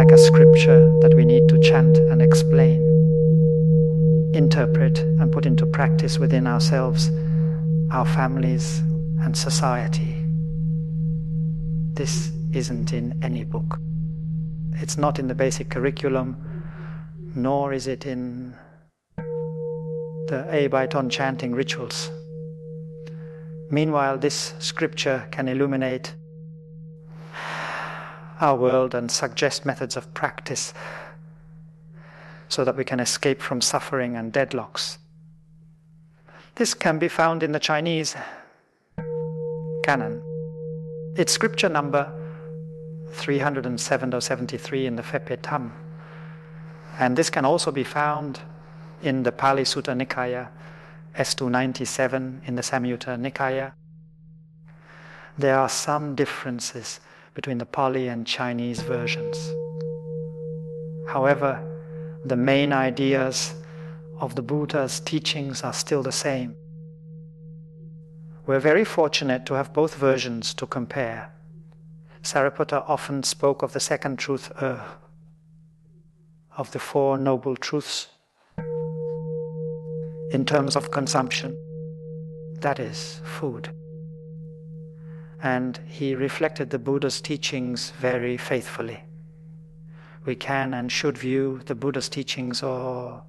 like a scripture that we need to chant and explain, interpret and put into practice within ourselves, our families and society. This isn't in any book. It's not in the basic curriculum, nor is it in the Baiton chanting rituals. Meanwhile, this scripture can illuminate our world and suggest methods of practice so that we can escape from suffering and deadlocks. This can be found in the Chinese canon. It's scripture number 307 or 73 in the Phepe Tham. And this can also be found in the Pali Sutta Nikaya, S297 in the Samyutta Nikaya. There are some differences between the Pali and Chinese versions. However, the main ideas of the Buddha's teachings are still the same. We're very fortunate to have both versions to compare. Sariputta often spoke of the second truth, of the Four Noble Truths, in terms of consumption, that is, food. And he reflected the Buddha's teachings very faithfully. We can and should view the Buddha's teachings or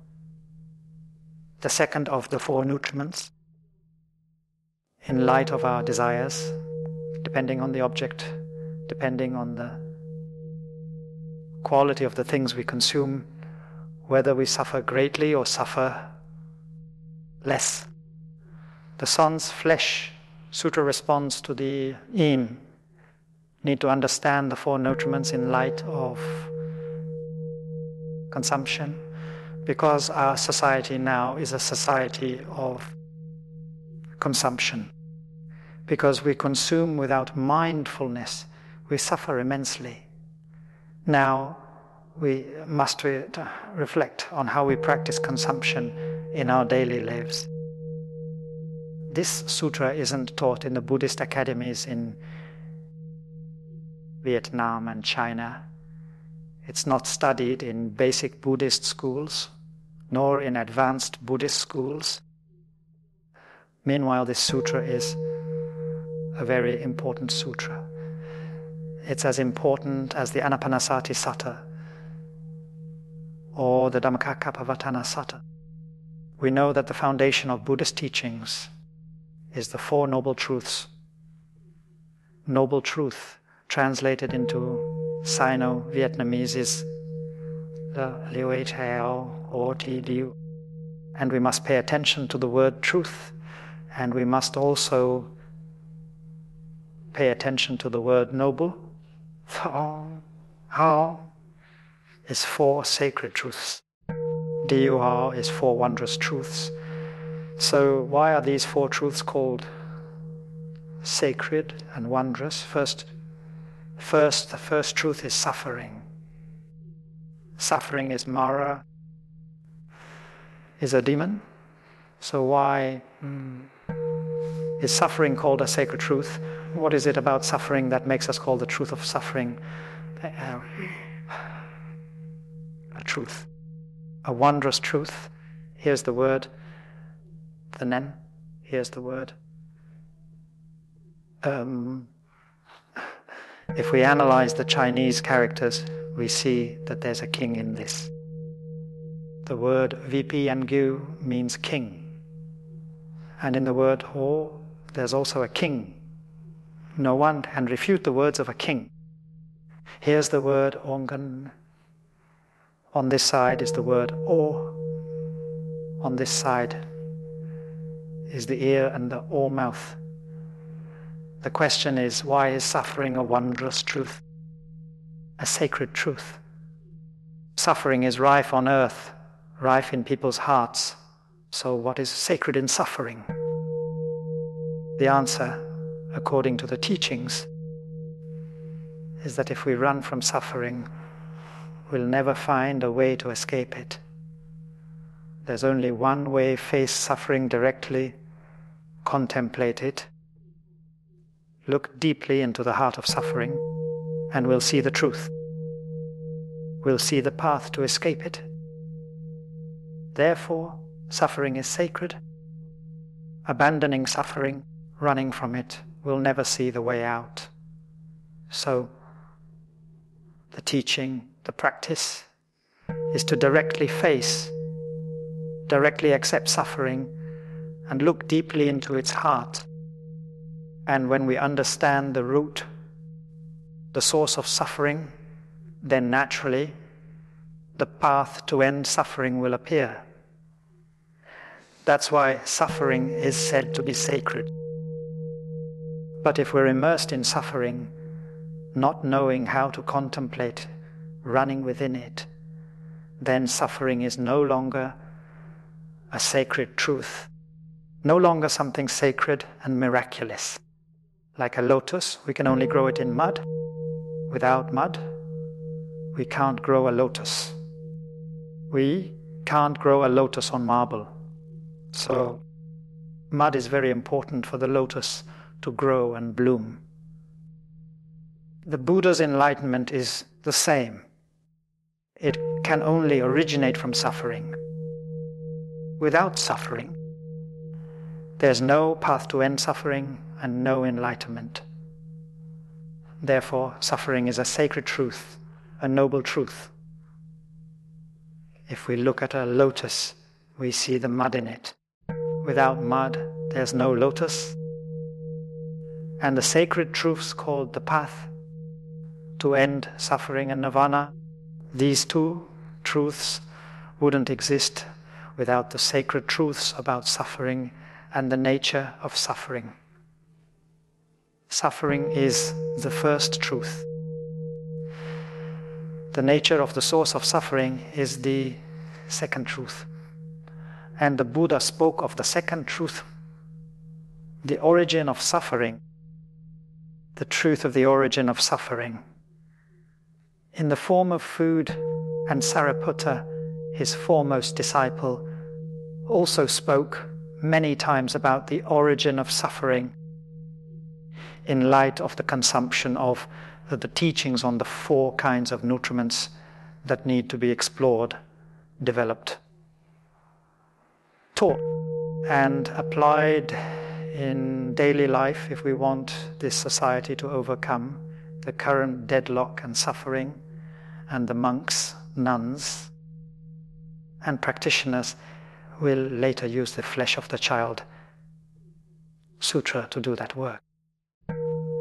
the second of the four nutriments in light of our desires, depending on the object, depending on the quality of the things we consume, whether we suffer greatly or suffer less. The son's flesh sutra responds to the yin. Need to understand the four nutriments in light of consumption, because our society now is a society of consumption. Because we consume without mindfulness, we suffer immensely. Now we must reflect on how we practice consumption in our daily lives. This sutra isn't taught in the Buddhist academies in Vietnam and China. It's not studied in basic Buddhist schools, nor in advanced Buddhist schools. Meanwhile, this sutra is a very important sutra. It's as important as the Anapanasati Sutta or the Dhammacakkappavattana Sutta. We know that the foundation of Buddhist teachings is the Four Noble Truths. Noble truth, translated into Sino-Vietnamese, is the Liu Hao or Ti Liu. And we must pay attention to the word truth, and we must also pay attention to the word noble. Hao is four sacred truths. Diu Hao is four wondrous truths. So why are these four truths called sacred and wondrous? First, the first truth is suffering. Suffering is Mara, is a demon. So why is suffering called a sacred truth? What is it about suffering that makes us call the truth of suffering a truth? A wondrous truth. Here's the word, the nen. Here's the word. If we analyze the Chinese characters, we see that there's a king in this. The word VP and Gu means king. And in the word Ho, there's also a king. No one can refute the words of a king. Here's the word Ongan. On this side is the word O. On this side is the ear and the O mouth. The question is, why is suffering a wondrous truth? A sacred truth. Suffering is rife on earth, rife in people's hearts. So what is sacred in suffering? The answer, according to the teachings, is that if we run from suffering, we'll never find a way to escape it. There's only one way: face suffering directly, contemplate it, look deeply into the heart of suffering, and we'll see the truth. will see the path to escape it. Therefore, suffering is sacred. Abandoning suffering, running from it, will never see the way out. So, the teaching, the practice, is to directly face, directly accept suffering, and look deeply into its heart. And when we understand the root, the source of suffering, then naturally the path to end suffering will appear. That's why suffering is said to be sacred. But if we're immersed in suffering, not knowing how to contemplate, running within it, then suffering is no longer a sacred truth, no longer something sacred and miraculous. Like a lotus, we can only grow it in mud. Without mud, we can't grow a lotus. We can't grow a lotus on marble. So, mud is very important for the lotus to grow and bloom. The Buddha's enlightenment is the same. It can only originate from suffering. Without suffering, there's no path to end suffering and no enlightenment. Therefore, suffering is a sacred truth, a noble truth. If we look at a lotus, we see the mud in it. Without mud, there's no lotus. And the sacred truths called the path to end suffering and nirvana, these two truths wouldn't exist without the sacred truths about suffering and the nature of suffering. Suffering is the first truth. The nature of the source of suffering is the second truth. And the Buddha spoke of the second truth, the origin of suffering, the truth of the origin of suffering. In the form of food, and Sariputta, his foremost disciple, also spoke many times about the origin of suffering in light of the consumption of the teachings on the 4 kinds of nutriments that need to be explored, developed, taught, and applied in daily life if we want this society to overcome the current deadlock and suffering. And the monks, nuns, and practitioners will later use the flesh of the child sutra to do that work.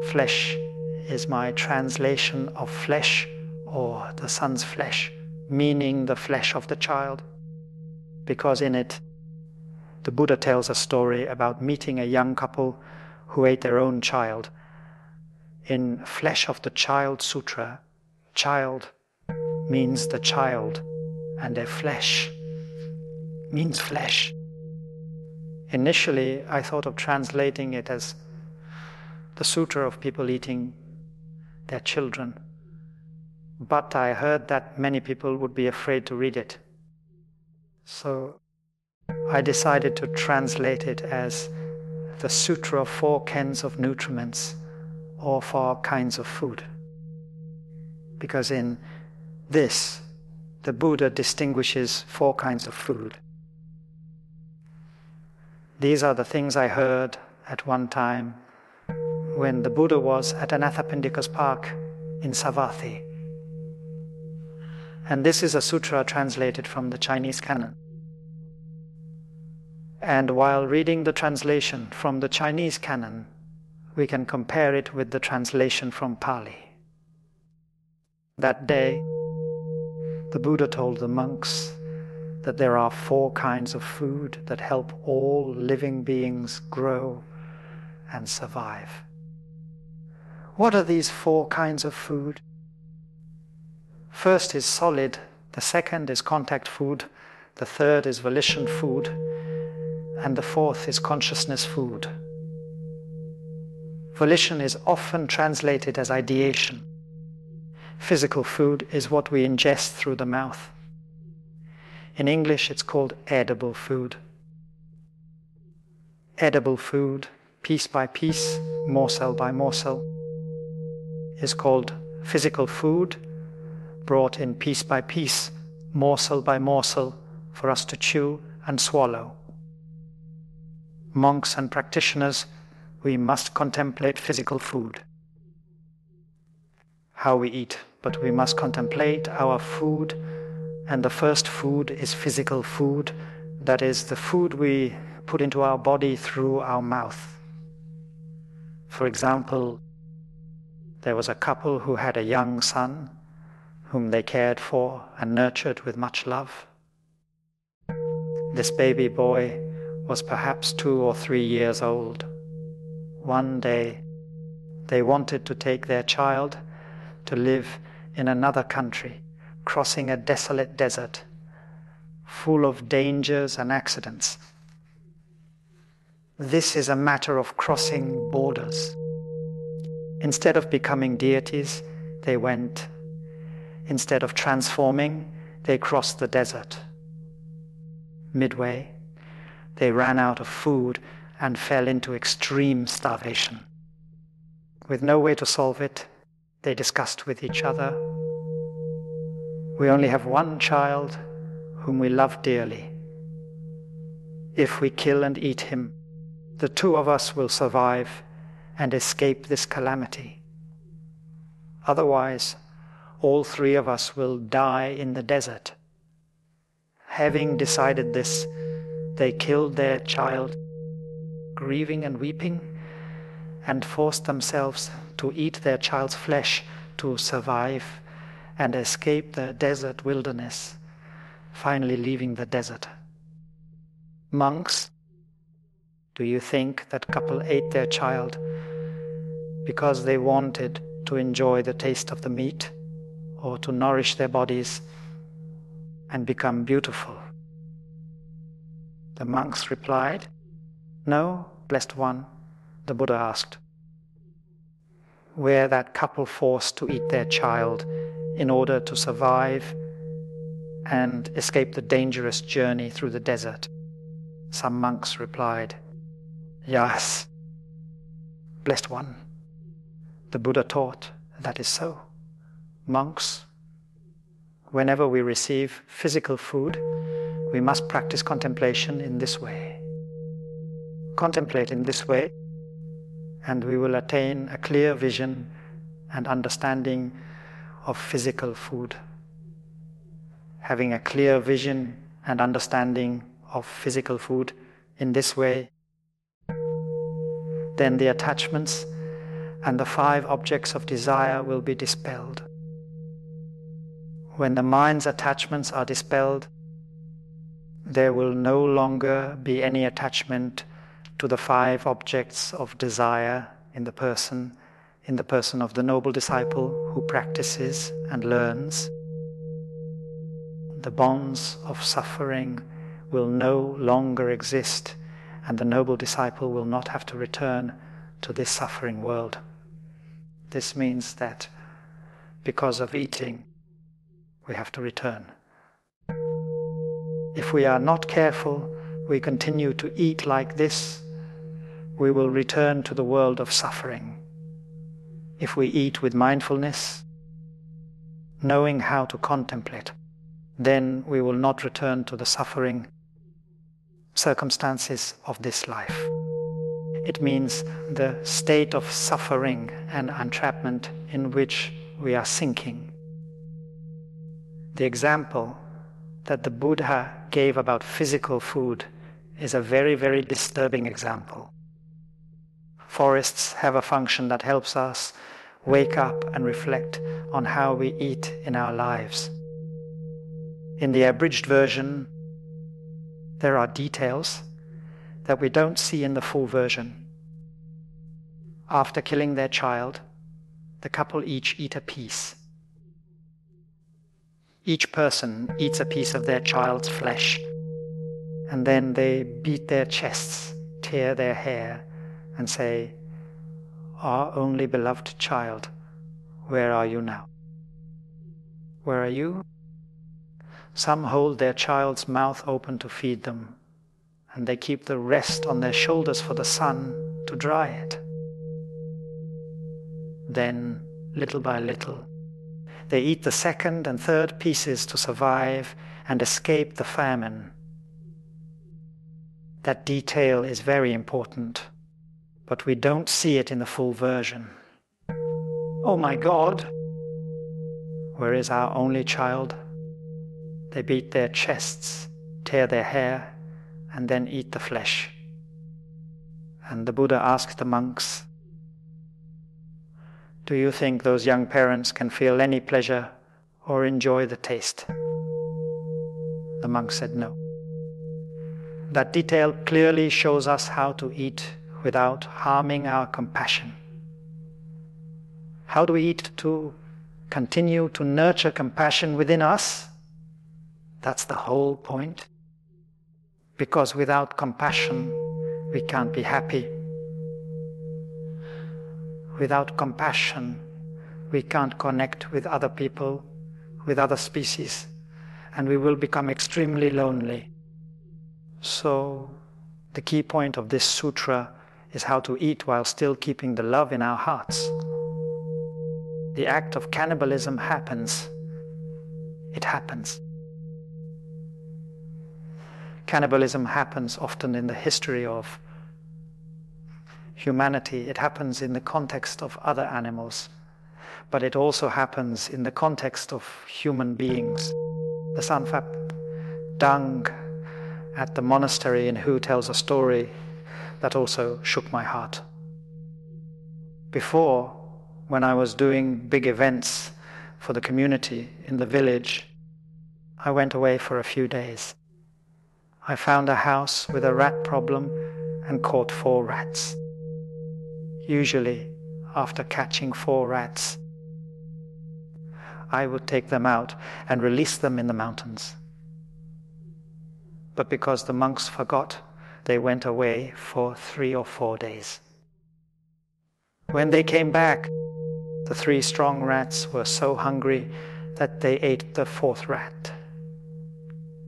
Flesh is my translation of flesh, or the sun's flesh, meaning the flesh of the child, because in it the Buddha tells a story about meeting a young couple who ate their own child. In Flesh of the Child Sutra, child means the child, and their flesh means flesh. Initially, I thought of translating it as the sutra of people eating their children, but I heard that many people would be afraid to read it. So I decided to translate it as the Sutra of 4 kinds of nutriments, or 4 kinds of food. Because in this, the Buddha distinguishes 4 kinds of food. These are the things I heard at one time when the Buddha was at Anathapindika's park in Savatthi. And this is a sutra translated from the Chinese canon. And while reading the translation from the Chinese canon, we can compare it with the translation from Pali. That day, the Buddha told the monks that there are 4 kinds of food that help all living beings grow and survive. What are these 4 kinds of food? First is solid, the second is contact food, the third is volition food, and the fourth is consciousness food. Volition is often translated as ideation. Physical food is what we ingest through the mouth. In English, it's called edible food. Edible food, piece by piece, morsel by morsel, is called physical food. brought in piece by piece, morsel by morsel, for us to chew and swallow. Monks and practitioners, we must contemplate physical food. How we eat, but we must contemplate our food, and the first food is physical food, that is the food we put into our body through our mouth. For example, there was a couple who had a young son whom they cared for and nurtured with much love. This baby boy was perhaps 2 or 3 years old. One day, they wanted to take their child to live in another country, crossing a desolate desert, full of dangers and accidents. This is a matter of crossing borders. Instead of becoming deities, they went. Instead of transforming, they crossed the desert. Midway, they ran out of food and fell into extreme starvation. With no way to solve it, they discussed with each other, "We only have one child whom we love dearly. If we kill and eat him, the 2 of us will survive and escape this calamity. Otherwise, all 3 of us will die in the desert." Having decided this, they killed their child, grieving and weeping, and forced themselves to eat their child's flesh to survive and escape the desert wilderness, finally leaving the desert. Monks, do you think that couple ate their child because they wanted to enjoy the taste of the meat or to nourish their bodies and become beautiful? The monks replied, "No, blessed one," the Buddha asked. Were that couple forced to eat their child in order to survive and escape the dangerous journey through the desert? Some monks replied, "Yes, blessed one." The Buddha taught that is so. Monks, whenever we receive physical food, we must practice contemplation in this way. Contemplate in this way, and we will attain a clear vision and understanding of physical food. Having a clear vision and understanding of physical food in this way, then the attachments and the 5 objects of desire will be dispelled. When the mind's attachments are dispelled, there will no longer be any attachment to the 5 objects of desire in the person of the noble disciple who practices and learns. The bonds of suffering will no longer exist, and the noble disciple will not have to return to this suffering world. This means that because of eating, we have to return. If we are not careful, we continue to eat like this, we will return to the world of suffering. If we eat with mindfulness, knowing how to contemplate, then we will not return to the suffering circumstances of this life. It means the state of suffering and entrapment in which we are sinking. The example that the Buddha gave about physical food is a very, very disturbing example. Forests have a function that helps us wake up and reflect on how we eat in our lives. In the abridged version, there are details that we don't see in the full version. After killing their child, the couple each eat a piece. Each person eats a piece of their child's flesh, and then they beat their chests, tear their hair, and say, "Our only beloved child, where are you now? Where are you?" Some hold their child's mouth open to feed them, and they keep the rest on their shoulders for the sun to dry it. Then, little by little, They eat the second and third pieces to survive and escape the famine. That detail is very important, but we don't see it in the full version. Oh my God! Where is our only child? They beat their chests, tear their hair, and then eat the flesh. And the Buddha asked the monks, do you think those young parents can feel any pleasure or enjoy the taste? The monk said no. That detail clearly shows us how to eat without harming our compassion. How do we eat to continue to nurture compassion within us? That's the whole point. Because without compassion, we can't be happy. Without compassion, we can't connect with other people, with other species, and we will become extremely lonely. So, the key point of this sutra is how to eat while still keeping the love in our hearts. The act of cannibalism happens. It happens. Cannibalism happens often in the history of humanity. It happens in the context of other animals, but it also happens in the context of human beings. The Sanfap Dang at the monastery in Hu tells a story that also shook my heart. Before, when I was doing big events for the community in the village, I went away for a few days. I found a house with a rat problem and caught 4 rats. Usually, after catching 4 rats, I would take them out and release them in the mountains. But because the monks forgot, they went away for 3 or 4 days. When they came back, the 3 strong rats were so hungry that they ate the 4th rat.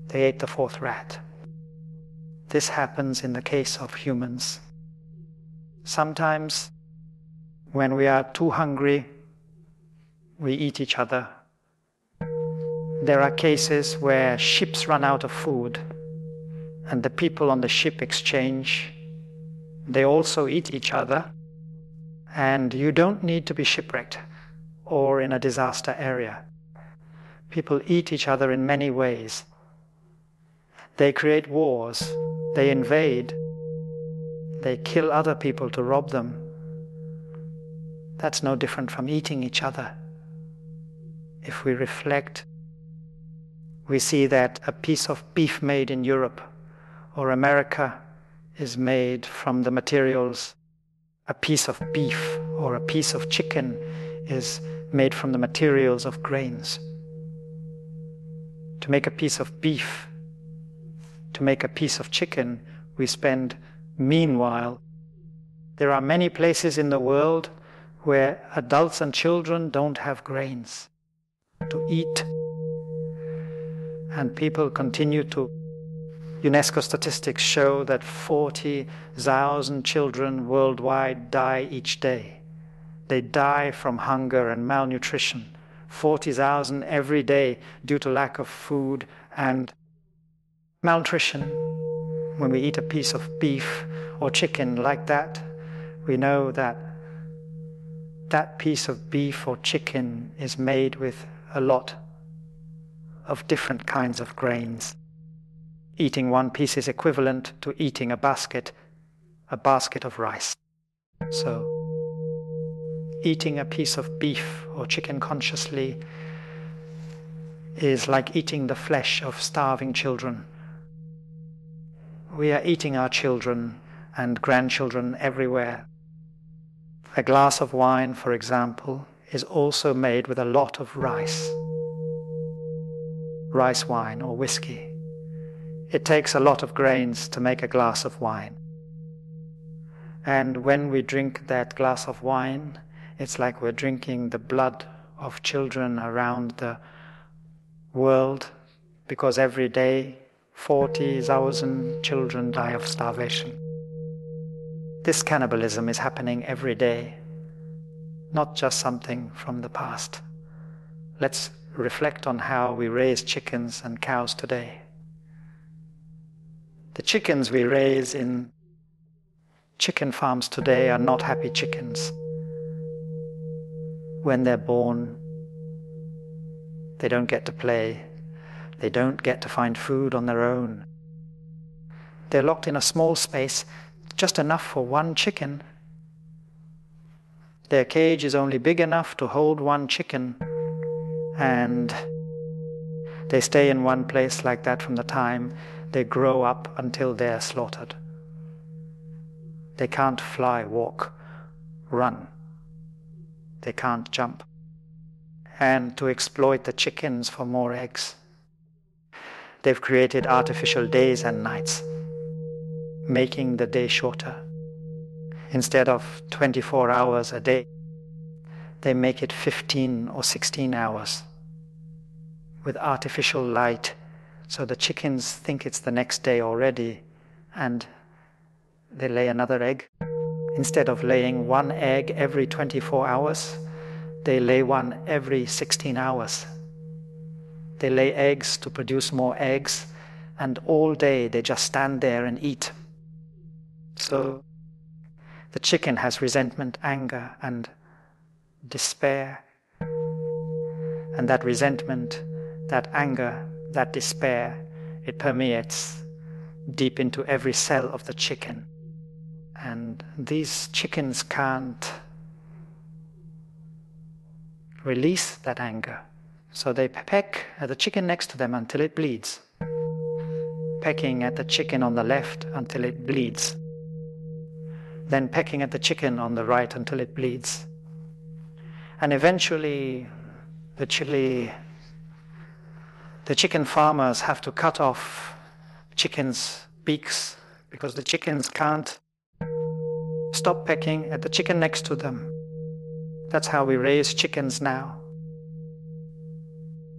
They ate the 4th rat. This happens in the case of humans. Sometimes, when we are too hungry, we eat each other. There are cases where ships run out of food, and the people on the ship exchange. They also eat each other, and you don't need to be shipwrecked or in a disaster area. People eat each other in many ways. They create wars, they invade, they kill other people to rob them. That's no different from eating each other. If we reflect, we see that a piece of beef made in Europe or America is made from the materials. A piece of beef or a piece of chicken is made from the materials of grains. To make a piece of beef, to make a piece of chicken, we spend, meanwhile, there are many places in the world where adults and children don't have grains to eat. And people continue to. UNESCO statistics show that 40,000 children worldwide die each day. They die from hunger and malnutrition. 40,000 every day due to lack of food and malnutrition. When we eat a piece of beef or chicken like that, we know that that piece of beef or chicken is made with a lot of different kinds of grains. Eating one piece is equivalent to eating a basket of rice. So, eating a piece of beef or chicken consciously is like eating the flesh of starving children. We are eating our children and grandchildren everywhere. A glass of wine, for example, is also made with a lot of rice. Rice wine or whiskey. It takes a lot of grains to make a glass of wine. And when we drink that glass of wine, it's like we're drinking the blood of children around the world, because every day 40,000 children die of starvation. This cannibalism is happening every day, not just something from the past. let's reflect on how we raise chickens and cows today. The chickens we raise in chicken farms today are not happy chickens. When they're born, they don't get to play. They don't get to find food on their own. They're locked in a small space, just enough for one chicken. Their cage is only big enough to hold one chicken, and they stay in one place like that from the time they grow up until they're slaughtered. They can't fly, walk, run. They can't jump. And to exploit the chickens for more eggs, they've created artificial days and nights, making the day shorter. Instead of 24 hours a day, they make it 15 or 16 hours with artificial light, so the chickens think it's the next day already, and they lay another egg. Instead of laying one egg every 24 hours, they lay one every 16 hours. They lay eggs to produce more eggs, and all day they just stand there and eat. So the chicken has resentment, anger, and despair. And that resentment, that anger, that despair, it permeates deep into every cell of the chicken. And these chickens can't release that anger. So they peck at the chicken next to them until it bleeds. Pecking at the chicken on the left until it bleeds. Then pecking at the chicken on the right until it bleeds. And eventually the chicken farmers have to cut off chickens' beaks because the chickens can't stop pecking at the chicken next to them. That's how we raise chickens now.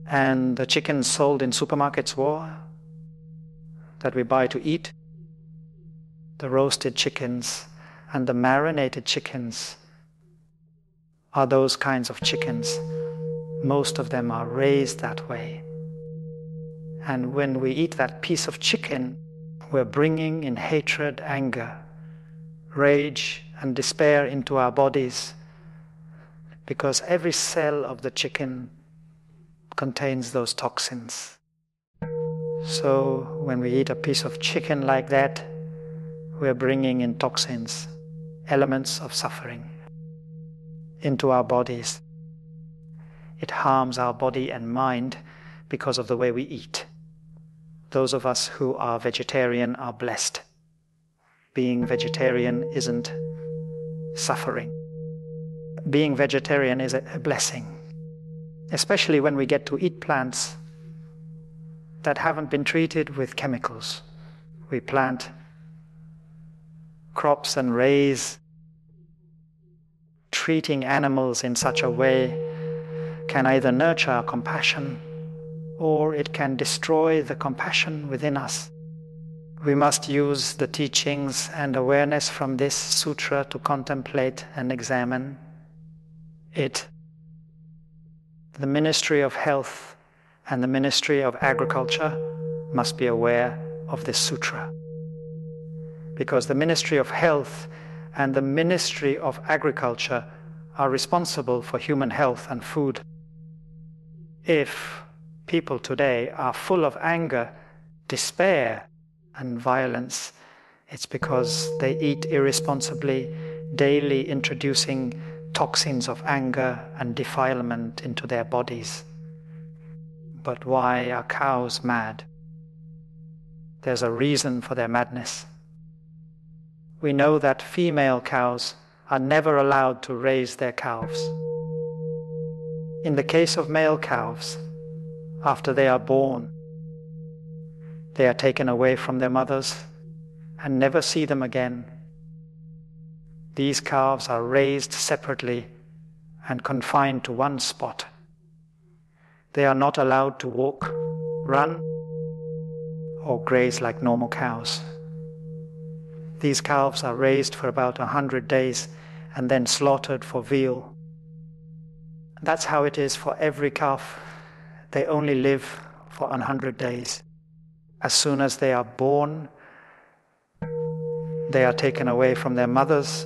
And the chickens sold in supermarkets that we buy to eat, the roasted chickens and the marinated chickens are those kinds of chickens. Most of them are raised that way. And when we eat that piece of chicken, we're bringing in hatred, anger, rage, and despair into our bodies, because every cell of the chicken contains those toxins. So when we eat a piece of chicken like that, we're bringing in toxins, elements of suffering, into our bodies. It harms our body and mind because of the way we eat. Those of us who are vegetarian are blessed. Being vegetarian isn't suffering. Being vegetarian is a blessing, especially when we get to eat plants that haven't been treated with chemicals. We plant crops and raise. Treating animals in such a way can either nurture our compassion or it can destroy the compassion within us. We must use the teachings and awareness from this sutra to contemplate and examine it. The Ministry of Health and the Ministry of Agriculture must be aware of this sutra, because the Ministry of Health and the Ministry of Agriculture are responsible for human health and food. If people today are full of anger, despair, and violence, it's because they eat irresponsibly, daily introducing toxins of anger and defilement into their bodies. But why are cows mad? There's a reason for their madness. We know that female cows are never allowed to raise their calves. In the case of male calves, after they are born, they are taken away from their mothers and never see them again. These calves are raised separately and confined to one spot. They are not allowed to walk, run, or graze like normal cows. These calves are raised for about 100 days and then slaughtered for veal. That's how it is for every calf. They only live for 100 days. As soon as they are born, they are taken away from their mothers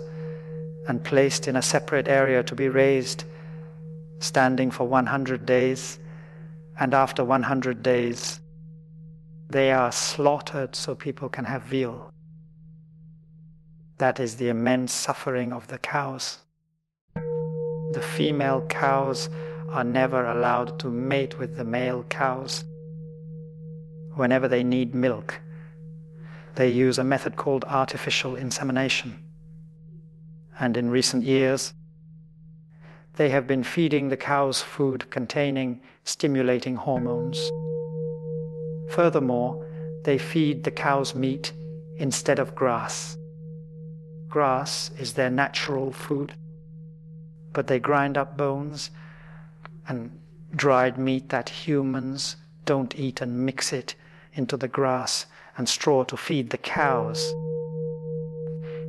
and placed in a separate area to be raised, standing for 100 days. And after 100 days, they are slaughtered so people can have veal. That is the immense suffering of the cows. The female cows are never allowed to mate with the male cows. Whenever they need milk, they use a method called artificial insemination. And in recent years, they have been feeding the cows food containing stimulating hormones. Furthermore, they feed the cows meat instead of grass. Grass is their natural food, but they grind up bones and dried meat that humans don't eat and mix it into the grass and straw to feed the cows,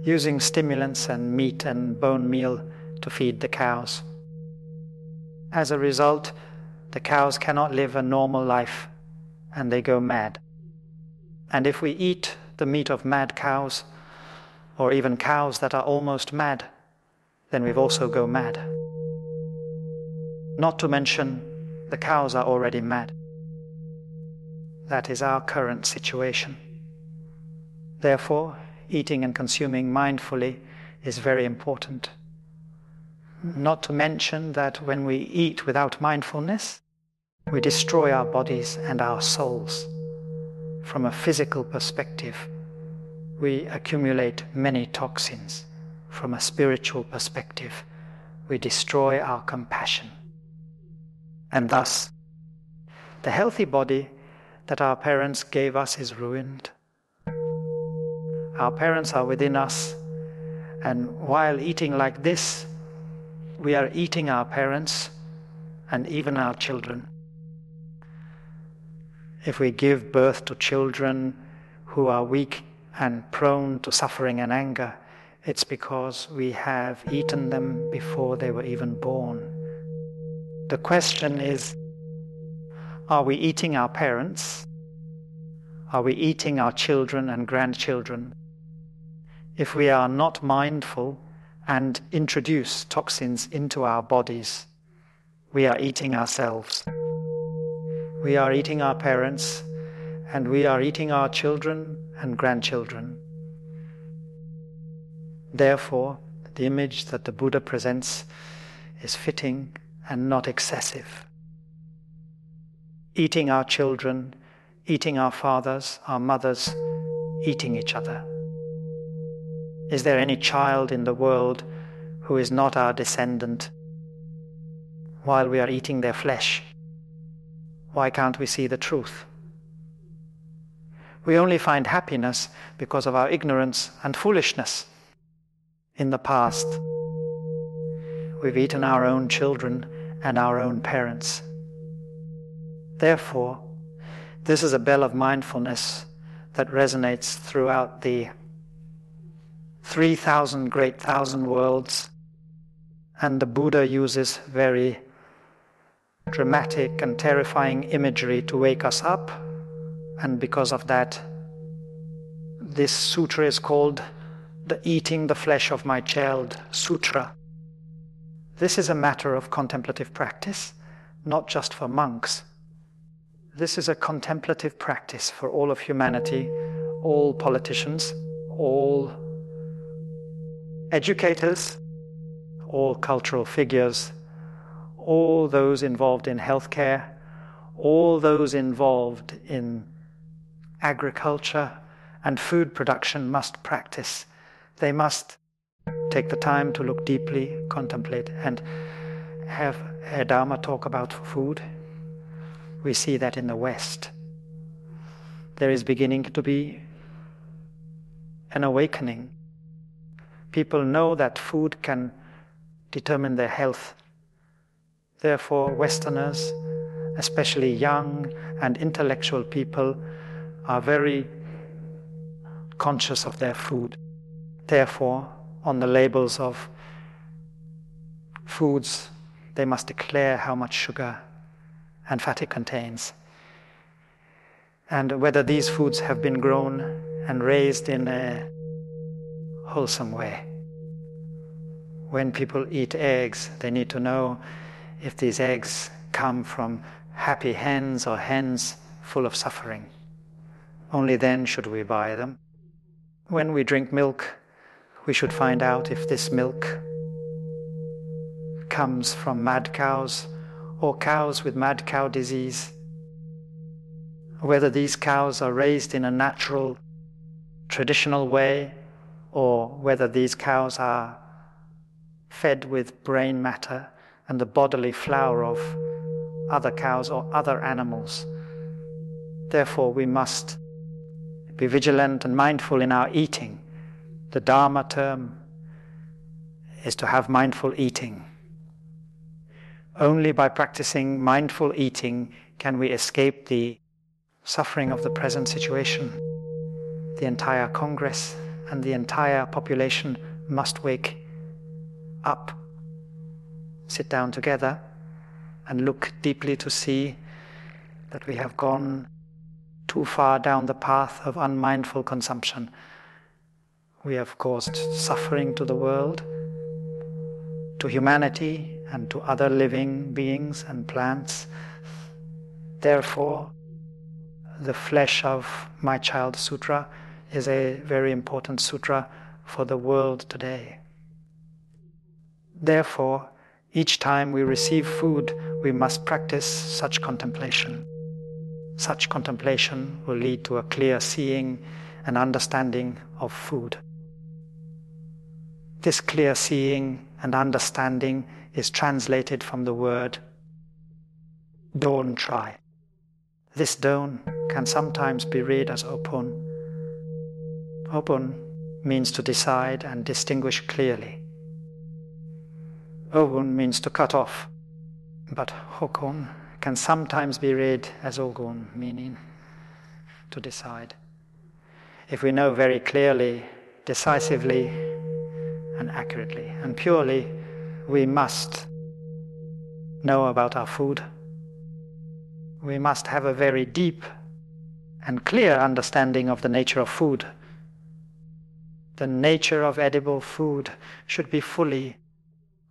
using stimulants and meat and bone meal to feed the cows. As a result, the cows cannot live a normal life and they go mad. And if we eat the meat of mad cows, or even cows that are almost mad, then we also go mad. Not to mention, the cows are already mad. That is our current situation. Therefore, eating and consuming mindfully is very important. Not to mention that when we eat without mindfulness, we destroy our bodies and our souls. From a physical perspective, we accumulate many toxins. From a spiritual perspective, we destroy our compassion. And thus, the healthy body that our parents gave us is ruined. Our parents are within us, and while eating like this, we are eating our parents and even our children. If we give birth to children who are weak and prone to suffering and anger, it's because we have eaten them before they were even born. The question is, are we eating our parents? Are we eating our children and grandchildren? If we are not mindful and introduce toxins into our bodies, we are eating ourselves. We are eating our parents, and we are eating our children and grandchildren. Therefore, the image that the Buddha presents is fitting and not excessive. Eating our children, eating our fathers, our mothers, eating each other. Is there any child in the world who is not our descendant while we are eating their flesh? Why can't we see the truth? We only find happiness because of our ignorance and foolishness. In the past, we've eaten our own children and our own parents. Therefore, this is a bell of mindfulness that resonates throughout the 3,000 great thousand worlds, and the Buddha uses very dramatic and terrifying imagery to wake us up, and because of that, this sutra is called the Eating the Flesh of My Child Sutra. This is a matter of contemplative practice, not just for monks. This is a contemplative practice for all of humanity, all politicians, all educators, all cultural figures, all those involved in healthcare, all those involved in agriculture and food production must practice. They must take the time to look deeply, contemplate, and have a Dharma talk about food. We see that in the West. There is beginning to be an awakening. People know that food can determine their health. Therefore, Westerners, especially young and intellectual people, are very conscious of their food. Therefore, on the labels of foods they must declare how much sugar and fat it contains, and whether these foods have been grown and raised in a wholesome way. When people eat eggs, they need to know if these eggs come from happy hens or hens full of suffering. Only then should we buy them. When we drink milk, we should find out if this milk comes from mad cows or cows with mad cow disease, whether these cows are raised in a natural, traditional way, or whether these cows are fed with brain matter and the bodily flour of other cows or other animals. Therefore, we must be vigilant and mindful in our eating. The Dharma term is to have mindful eating. Only by practicing mindful eating can we escape the suffering of the present situation. The entire Congress and the entire population must wake up, sit down together, and look deeply to see that we have gone too far down the path of unmindful consumption. We have caused suffering to the world, to humanity, and to other living beings and plants. Therefore, the Flesh of My Child Sutra is a very important sutra for the world today. Therefore, each time we receive food, we must practice such contemplation. Such contemplation will lead to a clear seeing and understanding of food. This clear seeing and understanding is translated from the word don't try. This don't can sometimes be read as opon. Opon means to decide and distinguish clearly. Ogun means to cut off, but hokon can sometimes be read as ogun, meaning to decide. If we know very clearly, decisively, and accurately and purely, we must know about our food. We must have a very deep and clear understanding of the nature of food. The nature of edible food should be fully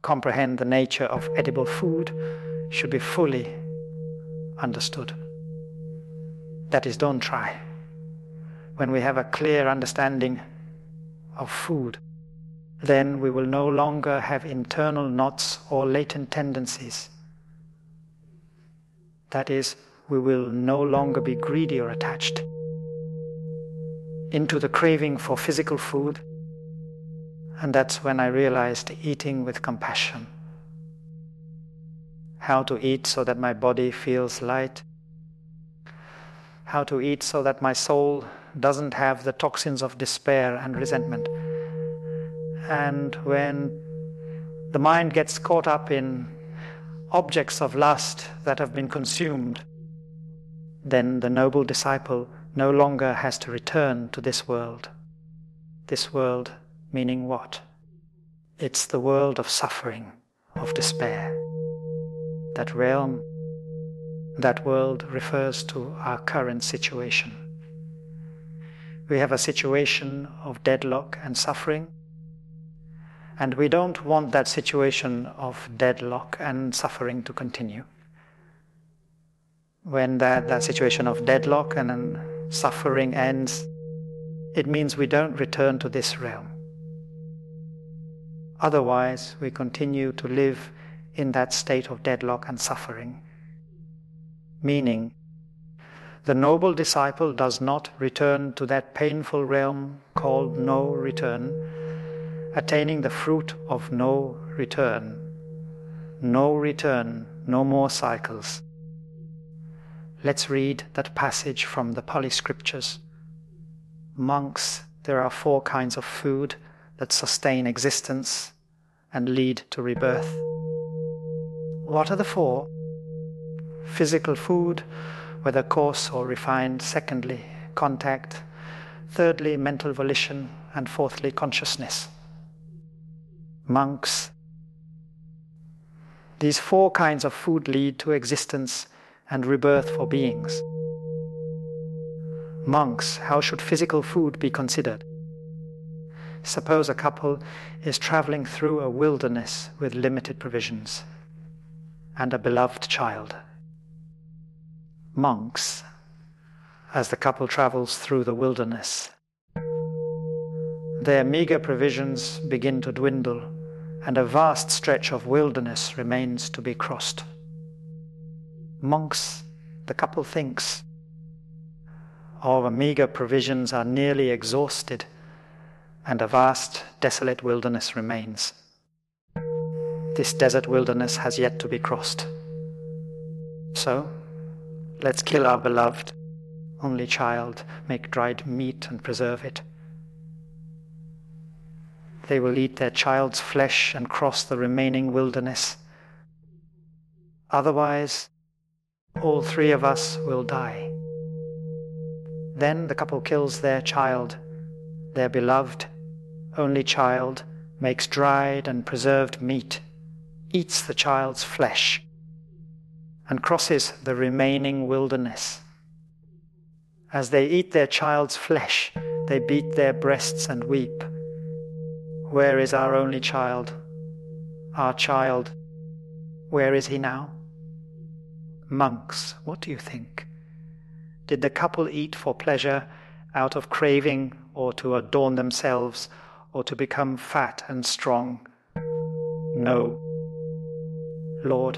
comprehend. The nature of edible food should be fully understood. That is, don't try. When we have a clear understanding of food, then we will no longer have internal knots or latent tendencies. That is, we will no longer be greedy or attached into the craving for physical food. And that's when I realized eating with compassion. How to eat so that my body feels light. How to eat so that my soul doesn't have the toxins of despair and resentment. And when the mind gets caught up in objects of lust that have been consumed, then the noble disciple no longer has to return to this world. This world meaning what? It's the world of suffering, of despair. That realm, that world refers to our current situation. We have a situation of deadlock and suffering, and we don't want that situation of deadlock and suffering to continue. When that situation of deadlock and suffering ends, it means we don't return to this realm. Otherwise, we continue to live in that state of deadlock and suffering. Meaning, the noble disciple does not return to that painful realm called no return, attaining the fruit of no return. No return, no more cycles. Let's read that passage from the Pali scriptures. Monks, there are 4 kinds of food that sustain existence and lead to rebirth. What are the 4? Physical food, whether coarse or refined. Secondly, contact. Thirdly, mental volition. And fourthly, consciousness. Monks, These 4 kinds of food lead to existence and rebirth for beings. Monks, how should physical food be considered? Suppose a couple is traveling through a wilderness with limited provisions and a beloved child. Monks, as the couple travels through the wilderness, their meager provisions begin to dwindle, and a vast stretch of wilderness remains to be crossed. Monks, the couple thinks, our meager provisions are nearly exhausted, and a vast, desolate wilderness remains. This desert wilderness has yet to be crossed. So, let's kill our beloved only child, make dried meat and preserve it. They will eat their child's flesh and cross the remaining wilderness. Otherwise, all 3 of us will die. Then the couple kills their child, their beloved only child, makes dried and preserved meat, eats the child's flesh, and crosses the remaining wilderness. As they eat their child's flesh, they beat their breasts and weep. Where is our only child? Our child, where is he now? Monks, what do you think? Did the couple eat for pleasure, out of craving, or to adorn themselves, or to become fat and strong? No. Lord,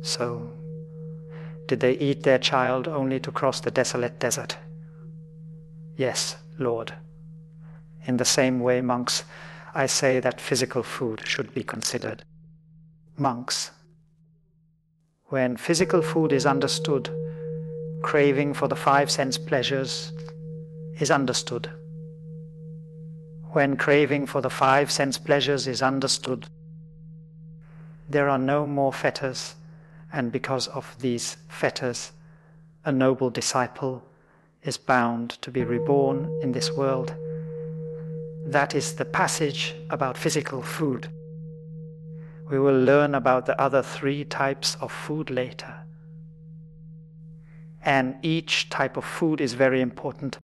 so did they eat their child only to cross the desolate desert? Yes, Lord. In the same way, monks, I say that physical food should be considered. Monks, when physical food is understood, craving for the 5 sense pleasures is understood. When craving for the 5 sense pleasures is understood, there are no more fetters, and because of these fetters, a noble disciple is bound to be reborn in this world. That is the passage about physical food. We will learn about the other 3 types of food later. And each type of food is very important